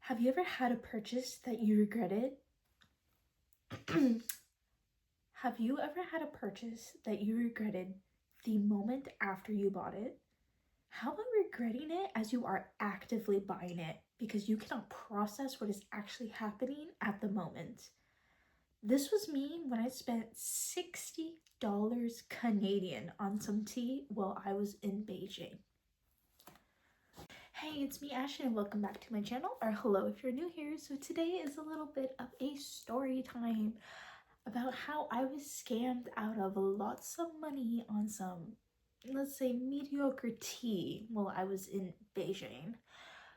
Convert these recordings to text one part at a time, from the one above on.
Have you ever had a purchase that you regretted? Have you ever had a purchase that you regretted the moment after you bought it? How about regretting it as you are actively buying it because you cannot process what is actually happening at the moment? This was me when I spent $60 Canadian on some tea while I was in Beijing. Hey, it's me, Ashton, and welcome back to my channel, or hello if you're new here. So today is a little bit of a story time about how I was scammed out of lots of money on some, let's say, mediocre tea while I was in Beijing.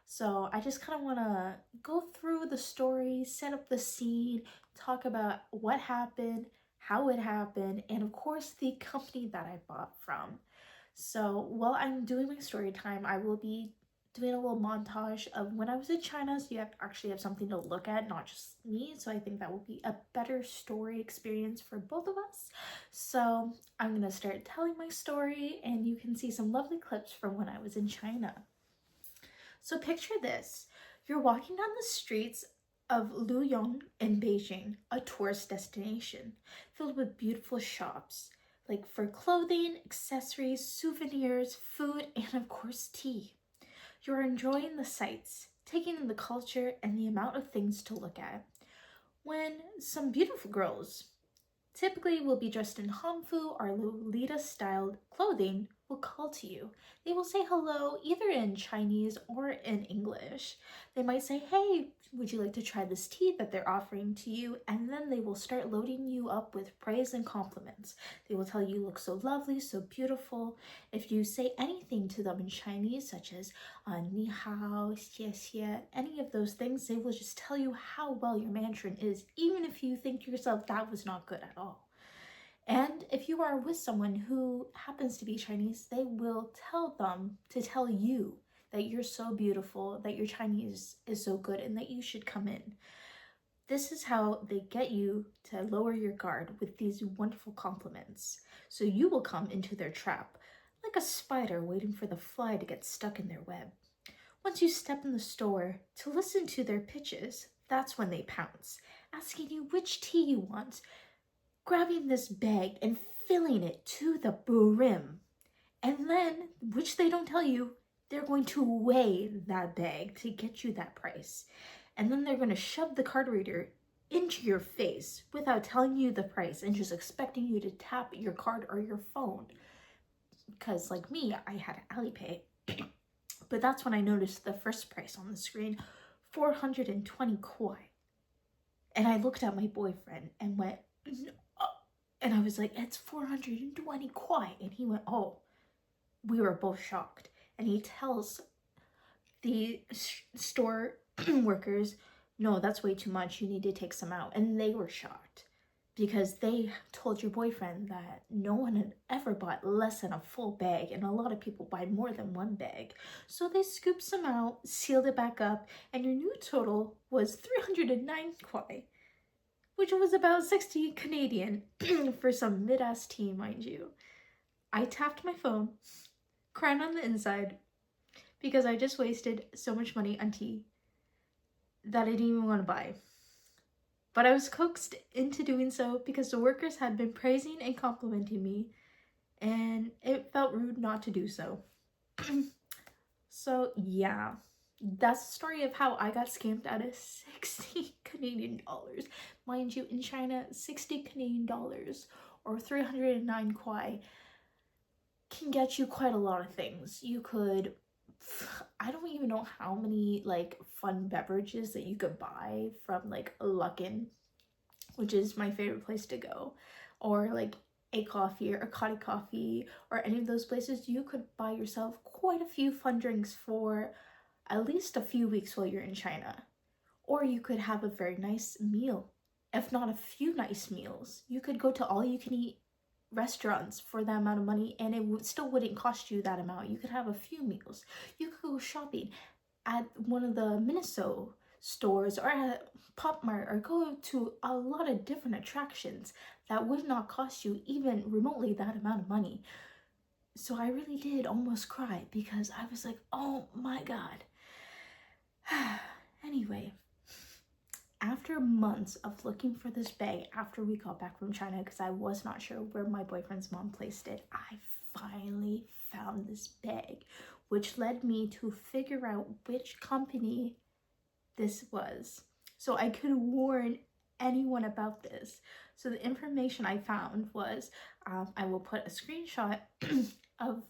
So I just kind of want to go through the story, set up the scene, talk about what happened, how it happened, and of course the company that I bought from. So while I'm doing my story time, I will be doing a little montage of when I was in China, so you actually have something to look at, not just me. So I think that will be a better story experience for both of us. So I'm gonna start telling my story and you can see some lovely clips from when I was in China. So picture this, you're walking down the streets of Luoyang in Beijing, a tourist destination filled with beautiful shops, like for clothing, accessories, souvenirs, food, and of course tea. You're enjoying the sights, taking in the culture and the amount of things to look at, when some beautiful girls, typically will be dressed in Hanfu or Lolita-styled clothing, will call to you. They will say hello either in Chinese or in English. They might say, hey, would you like to try this tea that they're offering to you? And then they will start loading you up with praise and compliments. They will tell you look so lovely, so beautiful. If you say anything to them in Chinese, such as ni hao, xie xie, any of those things, they will just tell you how well your Mandarin is, even if you think to yourself that was not good at all. And if you are with someone who happens to be Chinese, they will tell them to tell you that you're so beautiful, that your Chinese is so good, and that you should come in. This is how they get you to lower your guard with these wonderful compliments. So you will come into their trap, like a spider waiting for the fly to get stuck in their web. Once you step in the store to listen to their pitches, that's when they pounce, asking you which tea you want, grabbing this bag and filling it to the brim. And then, which they don't tell you, they're going to weigh that bag to get you that price. And then they're going to shove the card reader into your face without telling you the price and just expecting you to tap your card or your phone. Because like me, I had Alipay. But that's when I noticed the first price on the screen, 420 kuai. And I looked at my boyfriend and went, and I was like, it's 420 kuai. And he went, oh. We were both shocked. And he tells the store workers, no, that's way too much. You need to take some out. And they were shocked because they told your boyfriend that no one had ever bought less than a full bag. And a lot of people buy more than one bag. So they scooped some out, sealed it back up, and your new total was 309 kuai, which was about 60 Canadian for some mid-ass tea, mind you. I tapped my phone, crying on the inside, because I just wasted so much money on tea that I didn't even want to buy. But I was coaxed into doing so because the workers had been praising and complimenting me, and it felt rude not to do so. So yeah, that's the story of how I got scammed out of 60 Canadian dollars. Mind you, in China, 60 Canadian dollars or 309 kuai can get you quite a lot of things. You could, I don't even know how many like fun beverages that you could buy from like Luckin, which is my favorite place to go, or like a coffee or a Akati coffee or any of those places. You could buy yourself quite a few fun drinks for at least a few weeks while you're in China. Or you could have a very nice meal, if not a few nice meals. You could go to all you can eat restaurants for that amount of money and it still wouldn't cost you that amount. You could have a few meals. You could go shopping at one of the Miniso stores or at Pop Mart or go to a lot of different attractions that would not cost you even remotely that amount of money. So I really did almost cry because I was like, oh my god. Anyway, after months of looking for this bag after we got back from China, because I was not sure where my boyfriend's mom placed it, I finally found this bag, which led me to figure out which company this was, so I could warn anyone about this. So the information I found was, I will put a screenshot of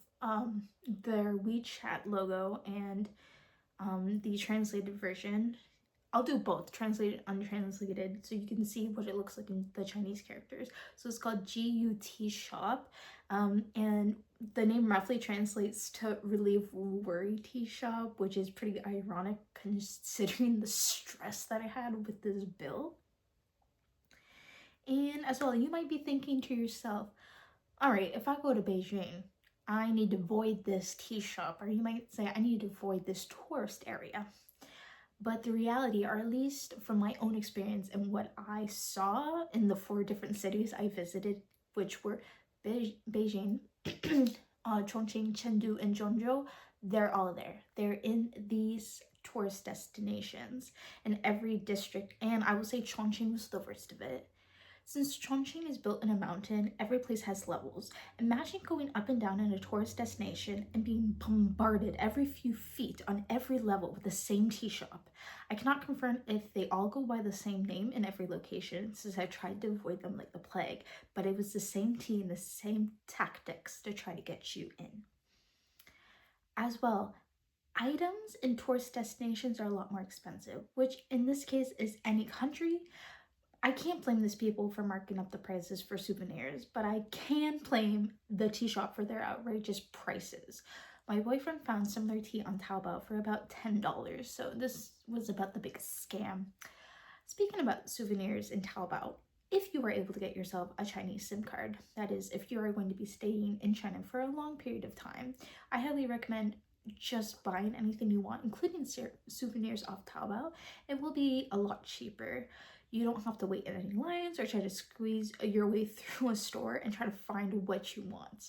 their WeChat logo and the translated version. I'll do both, translated, untranslated, so you can see what it looks like in the Chinese characters. So it's called Jie You Tea shop, and the name roughly translates to relieve worry tea shop, which is pretty ironic considering the stress that I had with this bill. And as well, you might be thinking to yourself, all right, if I go to Beijing, I need to avoid this tea shop, or you might say I need to avoid this tourist area. But the reality, or at least from my own experience and what I saw in the 4 different cities I visited, which were Beijing, Chongqing, Chengdu, and Zhengzhou, they're all there. They're in these tourist destinations in every district, and I would say Chongqing was the worst of it. Since Chongqing is built in a mountain, every place has levels. Imagine going up and down in a tourist destination and being bombarded every few feet on every level with the same tea shop. I cannot confirm if they all go by the same name in every location, since I tried to avoid them like the plague, but it was the same tea and the same tactics to try to get you in. As well, items in tourist destinations are a lot more expensive, which in this case is any country. I can't blame these people for marking up the prices for souvenirs, but I can blame the tea shop for their outrageous prices. My boyfriend found similar tea on Taobao for about $10, so this was about the biggest scam. Speaking about souvenirs in Taobao, if you are able to get yourself a Chinese SIM card, that is, if you are going to be staying in China for a long period of time, I highly recommend just buying anything you want, including souvenirs off Taobao. It will be a lot cheaper. You don't have to wait in any lines or try to squeeze your way through a store and try to find what you want.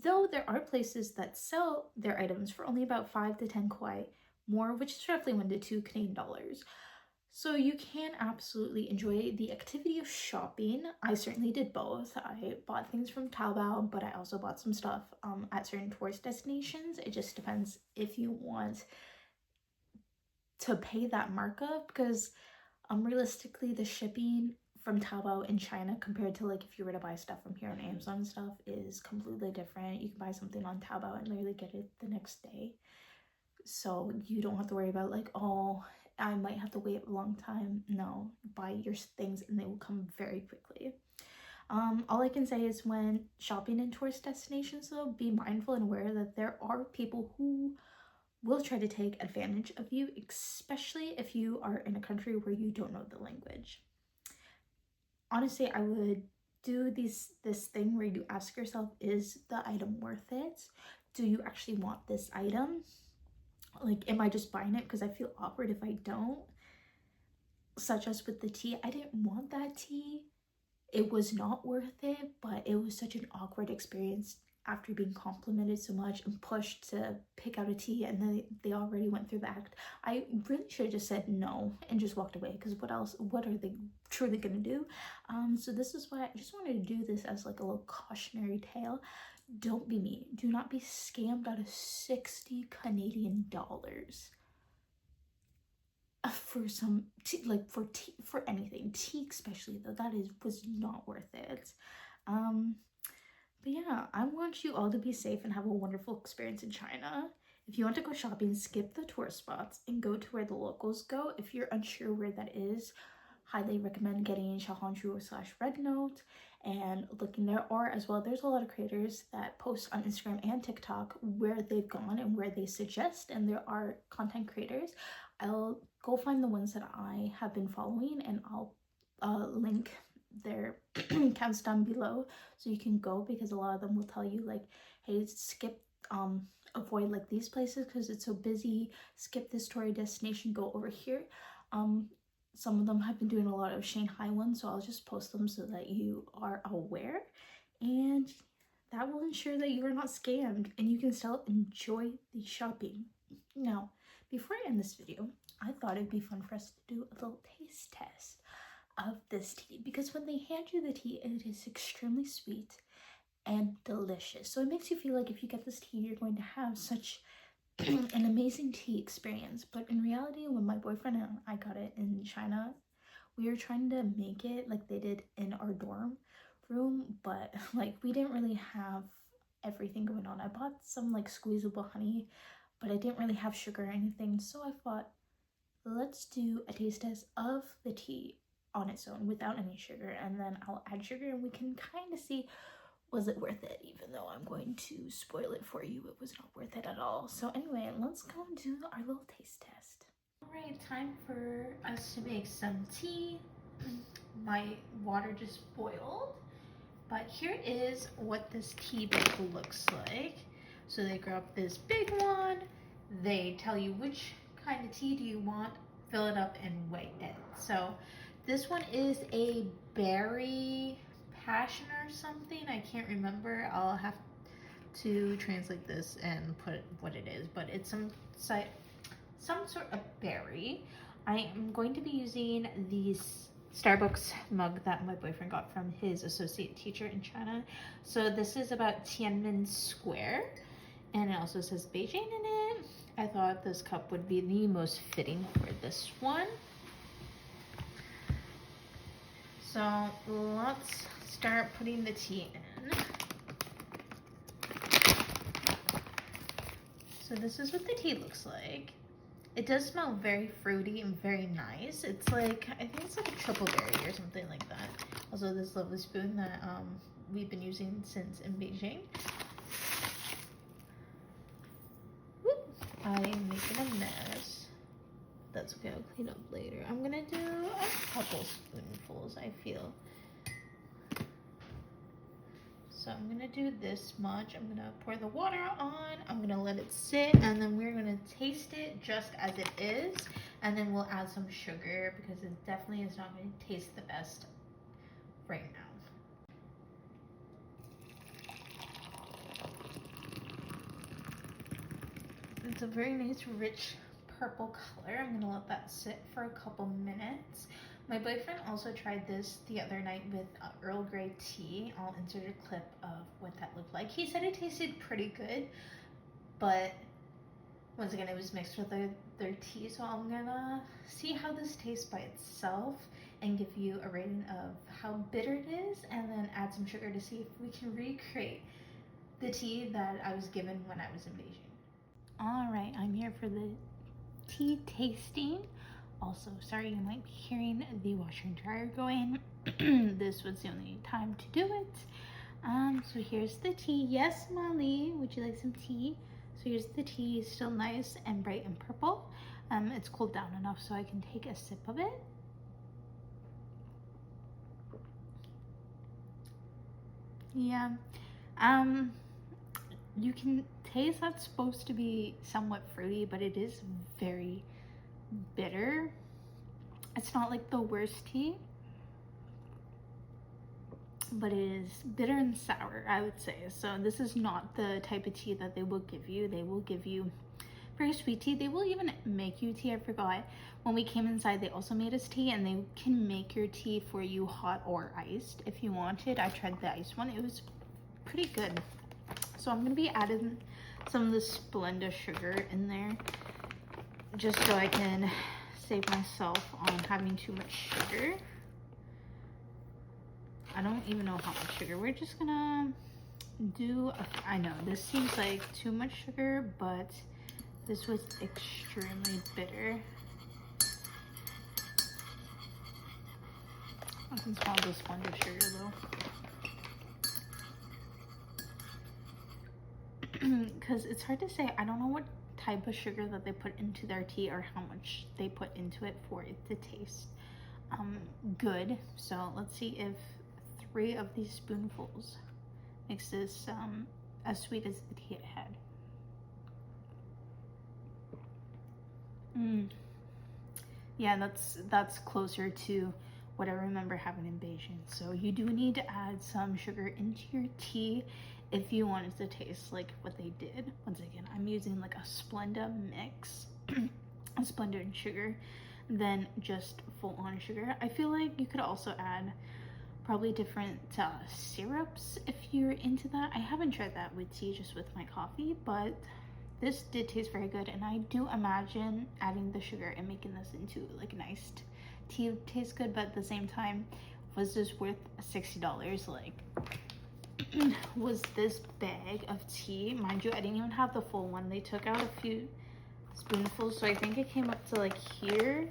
Though there are places that sell their items for only about 5 to 10 kuai more, which is roughly 1 to 2 Canadian dollars. So you can absolutely enjoy the activity of shopping. I certainly did both. I bought things from Taobao, but I also bought some stuff at certain tourist destinations. It just depends if you want to pay that markup, because realistically the shipping from Taobao in China compared to like if you were to buy stuff from here on Amazon and stuff is completely different. You can buy something on Taobao and literally get it the next day. So you don't have to worry about like, oh, I might have to wait a long time. No, buy your things and they will come very quickly. All I can say is when shopping in tourist destinations though, be mindful and aware that there are people who will try to take advantage of you, especially if you are in a country where you don't know the language. Honestly, I would do this thing where you ask yourself, is the item worth it? Do you actually want this item? Like, am I just buying it because I feel awkward if I don't? Such as with the tea, I didn't want that tea. It was not worth it, but it was such an awkward experience after being complimented so much and pushed to pick out a tea, and then they already went through the act. I really should have just said no and just walked away, because what are they truly gonna do? So this is why I just wanted to do this as like a little cautionary tale. Don't be me. Do not be scammed out of 60 Canadian dollars for some tea, like for tea, for anything. Tea especially though, was not worth it. But yeah, I want you all to be safe and have a wonderful experience in China. If you want to go shopping, skip the tourist spots and go to where the locals go. If you're unsure where that is, highly recommend getting /Red Note and looking there. Or as well, there's a lot of creators that post on Instagram and TikTok where they've gone and where they suggest, and there are content creators. I'll go find the ones that I have been following and I'll link their accounts down below so you can go, because a lot of them will tell you like, hey, skip avoid like these places because it's so busy, skip this tourist destination, go over here. Some of them have been doing a lot of Shanghai ones, so I'll just post them so that you are aware, and that will ensure that you are not scammed and you can still enjoy the shopping. Now, before I end this video, I thought it'd be fun for us to do a little taste test of this tea, because when they hand you the tea, it is extremely sweet and delicious. So it makes you feel like if you get this tea, you're going to have such an amazing tea experience. But in reality, when my boyfriend and I got it in China, we were trying to make it like they did in our dorm room, but like we didn't really have everything going on. I bought some like squeezable honey, but I didn't really have sugar or anything, so I thought, let's do a taste test of the tea on its own without any sugar, and then I'll add sugar and we can kind of see, was it worth it? Even though I'm going to spoil it for you, it was not worth it at all. So anyway, let's go and do our little taste test. All right, time for us to make some tea. My water just boiled, but here is what this tea bag looks like. So they grab this big one, they tell you which kind of tea do you want, fill it up and weigh it. So this one is a berry passion or something, I can't remember. I'll have to translate this and put what it is, but it's some sort of berry. I am going to be using these Starbucks mug that my boyfriend got from his associate teacher in China. So this is about Tiananmen Square, and it also says Beijing in it. I thought this cup would be the most fitting for this one. So let's start putting the tea in. So this is what the tea looks like. It does smell very fruity and very nice. It's like, I think it's like a triple berry or something like that. Also this lovely spoon that we've been using since in Beijing. Whoop. I'm making a mess. That's okay, I'll clean up later. I'm gonna do a couple spoonfuls, I feel. So I'm gonna do this much. I'm gonna pour the water on, I'm gonna let it sit, and then we're gonna taste it just as it is, and then we'll add some sugar because it definitely is not gonna taste the best right now. It's a very nice, rich purple color. I'm gonna let that sit for a couple minutes. My boyfriend also tried this the other night with Earl Grey tea. I'll insert a clip of what that looked like. He said it tasted pretty good, but once again, it was mixed with their tea, so I'm gonna see how this tastes by itself and give you a rating of how bitter it is, and then add some sugar to see if we can recreate the tea that I was given when I was in Beijing. All right, I'm here for the tea tasting. Also, sorry you might be hearing the washer and dryer going. This was the only time to do it. So here's the tea. Yes, Molly, would you like some tea? So here's the tea, still nice and bright and purple. It's cooled down enough so I can take a sip of it. Yeah, you can taste that's supposed to be somewhat fruity, but it is very bitter. It's not like the worst tea, but it is bitter and sour, I would say. So this is not the type of tea that they will give you. They will give you very sweet tea. They will even make you tea. I forgot, when we came inside, they also made us tea, and they can make your tea for you hot or iced if you wanted. I tried the iced one. It was pretty good. So I'm gonna be adding some of the Splenda sugar in there just so I can save myself on having too much sugar. I don't even know how much sugar. We're just gonna do I know this seems like too much sugar, but this was extremely bitter. I can smell the sponge of sugar though. Because it's hard to say. I don't know what type of sugar that they put into their tea or how much they put into it for it to taste good. So let's see if 3 of these spoonfuls makes this as sweet as the tea I had. Yeah, that's closer to what I remember having in Beijing. So you do need to add some sugar into your tea if you want it to taste like what they did. Once again, I'm using like a Splenda mix. splendid sugar than just full-on sugar. I feel like you could also add probably different syrups if you're into that. I haven't tried that with tea, just with my coffee, but this did taste very good, and I do imagine adding the sugar and making this into like a nice tea tastes good. But at the same time, was this worth $60? Like, was this bag of tea, mind you, I didn't even have the full one. They took out a few spoonfuls, so I think it came up to like here.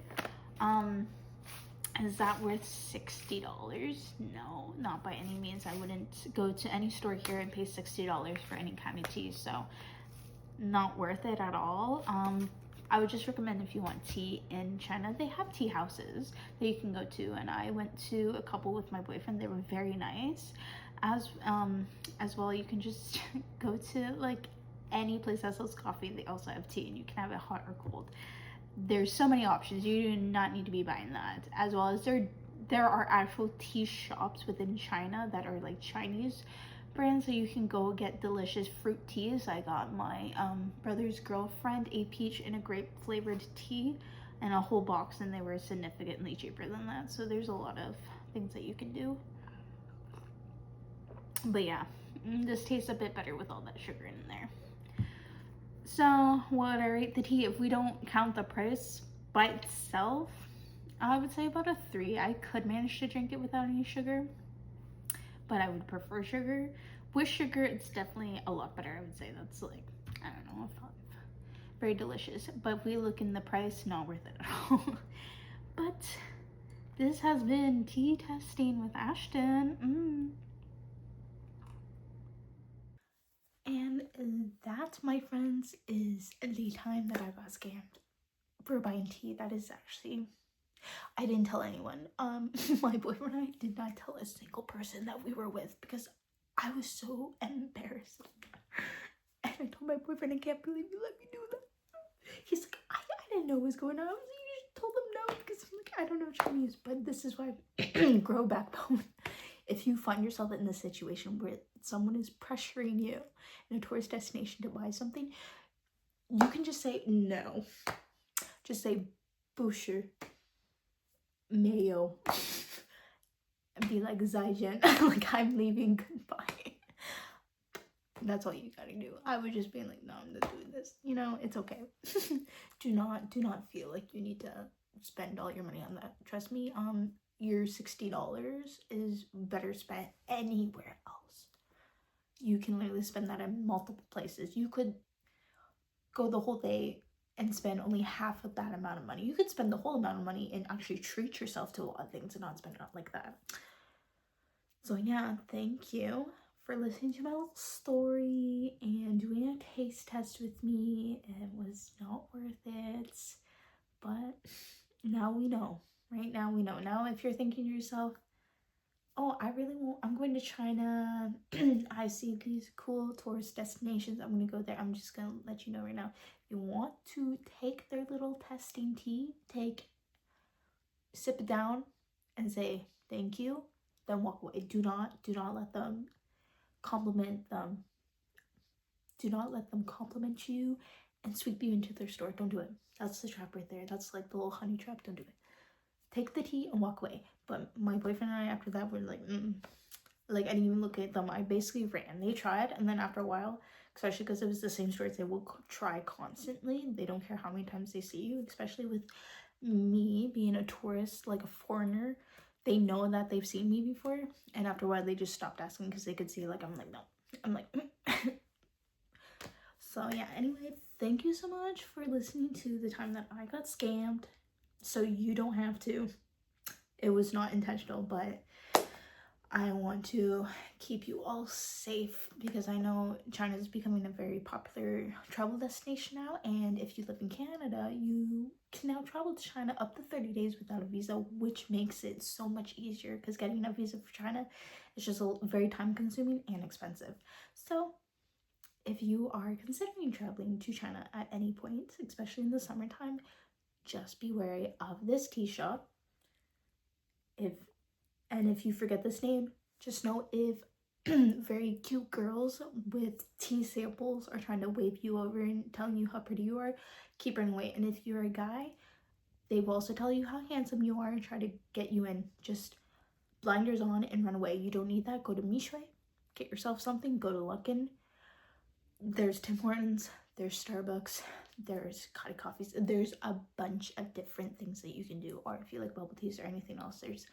Is that worth $60? No, not by any means. I wouldn't go to any store here and pay $60 for any kind of tea, so not worth it at all. I would just recommend, if you want tea in China, they have tea houses that you can go to, and I went to a couple with my boyfriend. They were very nice. As well, you can just go to like any place that sells coffee. They also have tea, and you can have it hot or cold. There's so many options. You do not need to be buying that. As well as there are actual tea shops within China that are like Chinese brands, so you can go get delicious fruit teas. I got my brother's girlfriend a peach and a grape flavored tea and a whole box, and they were significantly cheaper than that. So there's a lot of things that you can do. But yeah, this tastes a bit better with all that sugar in there. So what I rate the tea, if we don't count the price by itself, I would say about a 3. I could manage to drink it without any sugar, but I would prefer sugar. With sugar, it's definitely a lot better. I would say that's like, I don't know, a 5. Very delicious. But if we look in the price, not worth it at all. But this has been tea testing with Ashton. And that, my friends, is the time that I got scammed for buying tea. That is actually, I didn't tell anyone. My boyfriend and I did not tell a single person that we were with because I was so embarrassed. And I told my boyfriend, I can't believe you let me do that. He's like, I didn't know what was going on. I was like, you just told him no, because I'm like, I don't know Chinese. But this is why grow backbone. If you find yourself in this situation where someone is pressuring you in a tourist destination to buy something, you can just say no. Just say Busher Mayo and be like, Zaijian, like, I'm leaving, goodbye. That's all you gotta do. I would just be like, no, I'm not doing this. You know, it's okay. do not feel like you need to spend all your money on that. Trust me, your $60 is better spent anywhere else. You can literally spend that in multiple places. You could go the whole day and spend only half of that amount of money. You could spend the whole amount of money and actually treat yourself to a lot of things and not spend it like that. So yeah, thank you for listening to my little story and doing a taste test with me. It was not worth it, but now we know. Right now we know. Now if you're thinking to yourself, oh, I really want, I'm going to China, I see these cool tourist destinations, I'm going to go there, I'm just going to let you know right now, if you want to take their little testing tea, sip it down and say thank you, then walk away. Do not let them compliment them. Do not let them compliment you and sweep you into their store. Don't do it. That's the trap right there. That's like the little honey trap. Don't do it. Take the tea and walk away. But my boyfriend and I, after that, were like, like, I didn't even look at them. I basically ran. They tried, and then after a while, especially because it was the same stores, they will try constantly. They don't care how many times they see you, especially with me being a tourist, like a foreigner. They know that they've seen me before, and after a while, they just stopped asking because they could see, like, I'm like, no. I'm like, So yeah, anyway, thank you so much for listening to the time that I got scammed. So you don't have to. It was not intentional, but I want to keep you all safe because I know China is becoming a very popular travel destination now, and if you live in Canada, you can now travel to China up to 30 days without a visa, which makes it so much easier because getting a visa for China is just very time consuming and expensive. So if you are considering traveling to China at any point, especially in the summertime, just be wary of this tea shop. If you forget this name, just know if very cute girls with tea samples are trying to wave you over and telling you how pretty you are, keep running away. And if you're a guy, they will also tell you how handsome you are and try to get you in. Just blinders on and run away. You don't need that. Go to Michui, get yourself something. Go to Luckin. There's Tim Hortons, there's Starbucks, there's Coffee Coffees. There's a bunch of different things that you can do. Or if you like bubble teas or anything else, there's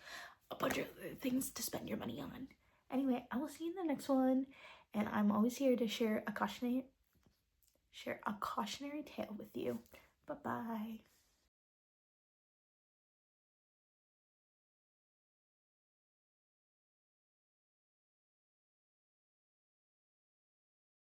a bunch of other things to spend your money on. Anyway, I will see you in the next one, and I'm always here to share a cautionary tale with you. Bye bye.